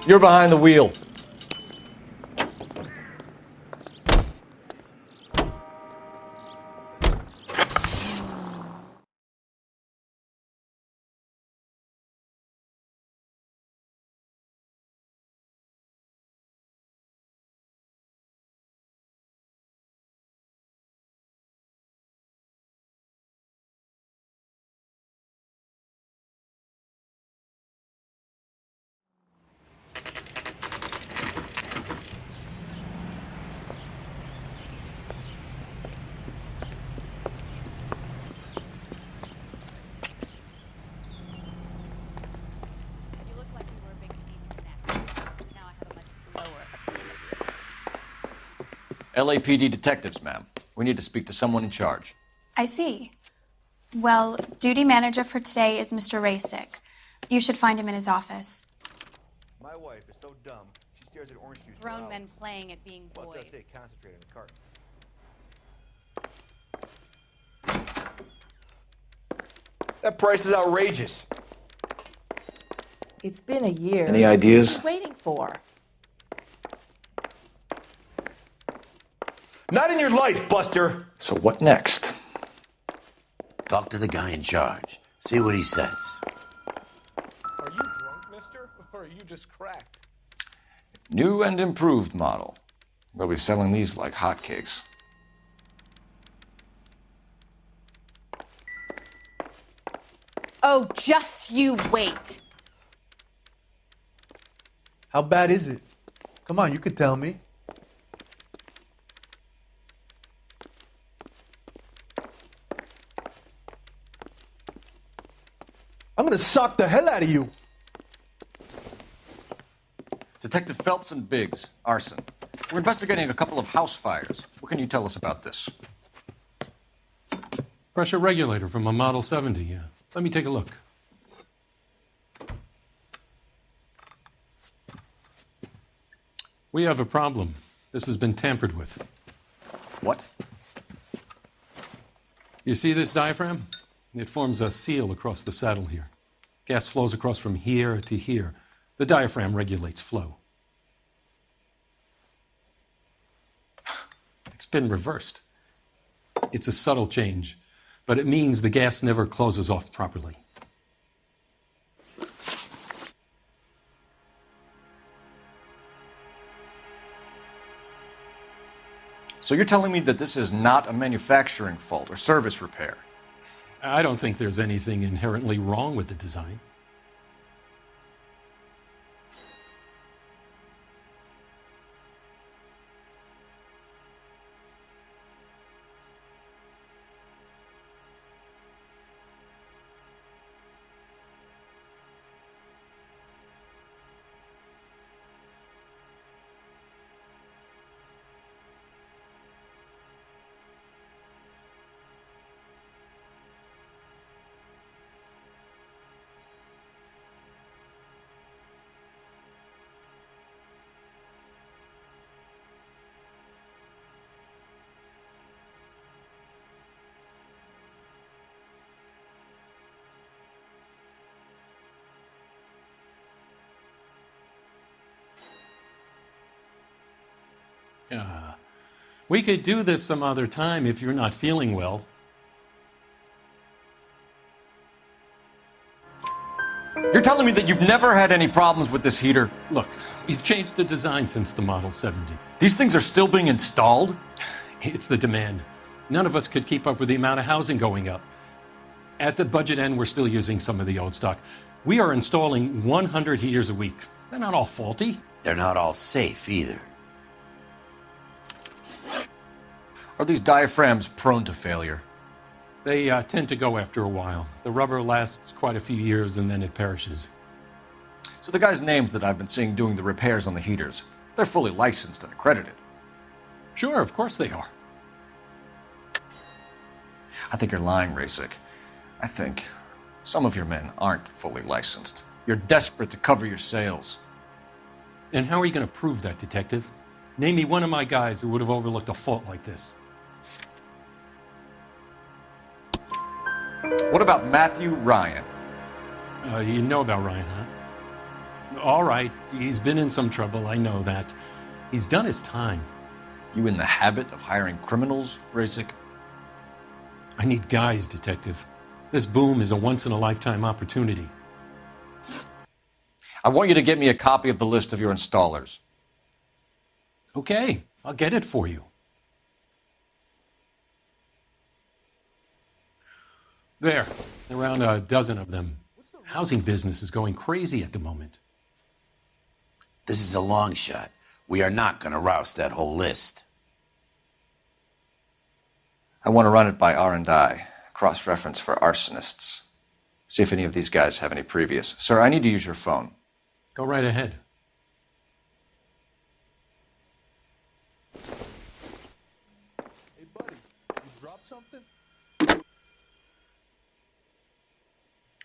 You're behind the wheel. LAPD detectives, ma'am. We need to speak to someone in charge. I see. Well, duty manager for today is Mr. Rasick. You should find him in his office. My wife is so dumb, she stares at orange juice for Grown hours. men playing at being Well, boys. it does say concentrate in the cartons. That price is outrageous. It's been a year. Any ideas? What are you waiting for? Not in your life, Buster! So what next? Talk to the guy in charge. See what he says. Are you drunk, mister? Or are you just cracked? New and improved model. We'll be selling these like hotcakes. Oh, just you wait. How bad is it? Come on, you could tell me. I'm gonna sock the hell out of you. Detective Phelps and Biggs, arson. We're investigating a couple of house fires. What can you tell us about this? Pressure regulator from a Model 70, yeah. Let me take a look. We have a problem. This has been tampered with. What? You see this diaphragm? It forms a seal across the saddle here. Gas flows across from here to here. The diaphragm regulates flow. It's been reversed. It's a subtle change, but it means the gas never closes off properly. So you're telling me that this is not a manufacturing fault or service repair? I don't think there's anything inherently wrong with the design. We could do this some other time if you're not feeling well. You're telling me that you've never had any problems with this heater? Look, we've changed the design since the Model 70. These things are still being installed? It's the demand. None of us could keep up with the amount of housing going up. At the budget end, we're still using some of the old stock. We are installing 100 heaters a week. They're not all faulty. They're not all safe either. Are these diaphragms prone to failure? They tend to go after a while. The rubber lasts quite a few years and then it perishes. So the guys' names that I've been seeing doing the repairs on the heaters, they're fully licensed and accredited. Sure, of course they are. I think you're lying, Rasick. I think some of your men aren't fully licensed. You're desperate to cover your sales. And how are you going to prove that, Detective? Name me one of my guys who would have overlooked a fault like this. What about Matthew Ryan? You know about Ryan, huh? All right, he's been in some trouble, I know that. He's done his time. You in the habit of hiring criminals, Rasick? I need guys, Detective. This boom is a once-in-a-lifetime opportunity. I want you to get me a copy of the list of your installers. Okay, I'll get it for you. There, around a dozen of them. Housing business is going crazy at the moment. This is a long shot. We are not going to rouse that whole list. I want to run it by R&I, cross-reference for arsonists. See if any of these guys have any previous. Sir, I need to use your phone. Go right ahead. Hey, buddy, you dropped something?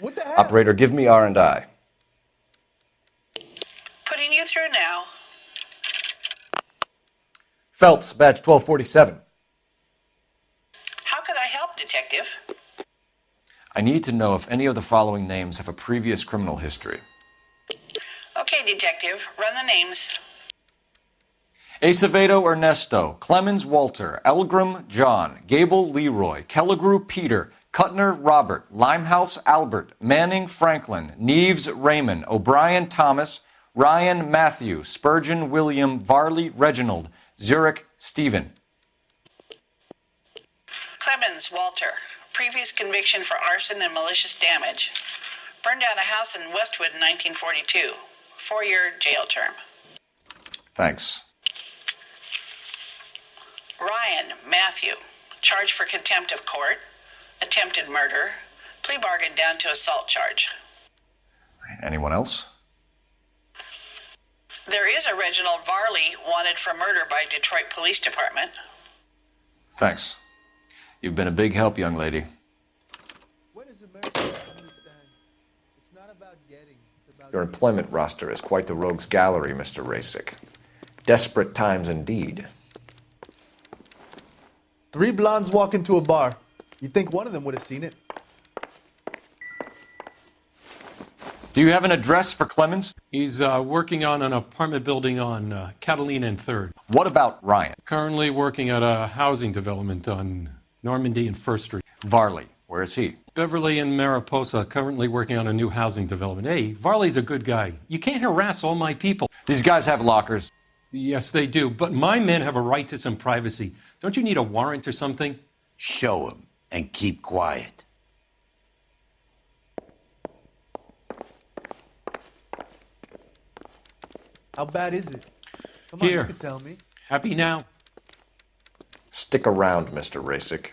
What the hell? Operator, give me R&I. Putting you through now. Phelps, badge 1247. How could I help, Detective? I need to know if any of the following names have a previous criminal history. Okay, Detective, run the names. Acevedo Ernesto, Clemens Walter, Elgram John, Gable Leroy, Kelligrew Peter, Cutner Robert, Limehouse Albert, Manning Franklin, Neves Raymond, O'Brien Thomas, Ryan Matthew, Spurgeon William, Varley Reginald, Zurich Stephen. Clemens Walter, previous conviction for arson and malicious damage. Burned down a house in Westwood in 1942. 4-year jail term. Thanks. Ryan Matthew, charged for contempt of court, attempted murder, plea bargain down to assault charge. Anyone else? There is a Reginald Varley wanted for murder by Detroit Police Department. Thanks. You've been a big help, young lady. When is America going to understand? It's not about getting, it's about Your giving. employment roster is quite the rogues gallery, Mr. Rasick. Desperate times indeed. 3 blondes walk into a bar. You'd think one of them would have seen it. Do you have an address for Clemens? He's working on an apartment building on Catalina and 3rd. What about Ryan? Currently working at a housing development on Normandy and 1st Street. Varley, where is he? Beverly and Mariposa currently working on a new housing development. Hey, Varley's a good guy. You can't harass all my people. These guys have lockers. Yes, they do, but my men have a right to some privacy. Don't you need a warrant or something? Show him and keep quiet. How bad is it? Come on, Here. you can tell me. Happy now? Stick around, Mr. Rasick.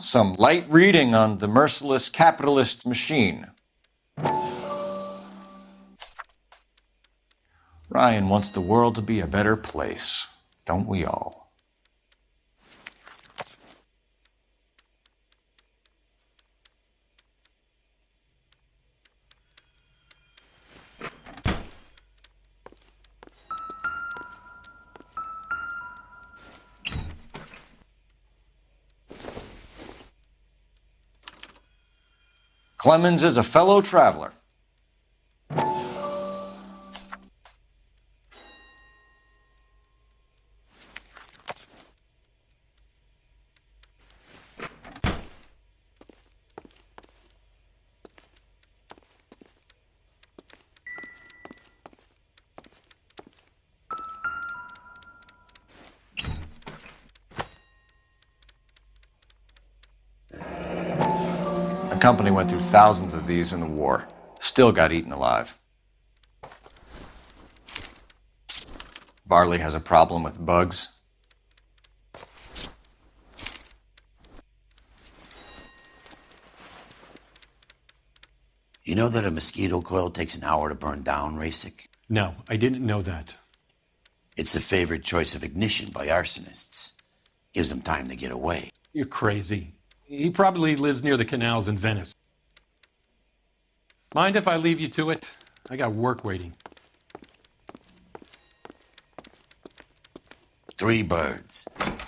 Some light reading on the merciless capitalist machine. Ryan wants the world to be a better place, don't we all? Clemens is a fellow traveler. The company went through thousands of these in the war. Still got eaten alive. Varley has a problem with bugs. You know that a mosquito coil takes an hour to burn down, Rasick? No, I didn't know that. It's the favorite choice of ignition by arsonists. Gives them time to get away. You're crazy. He probably lives near the canals in Venice. Mind if I leave you to it? I got work waiting. 3 birds.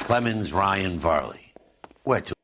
Clemens, Ryan, Varley. Where to?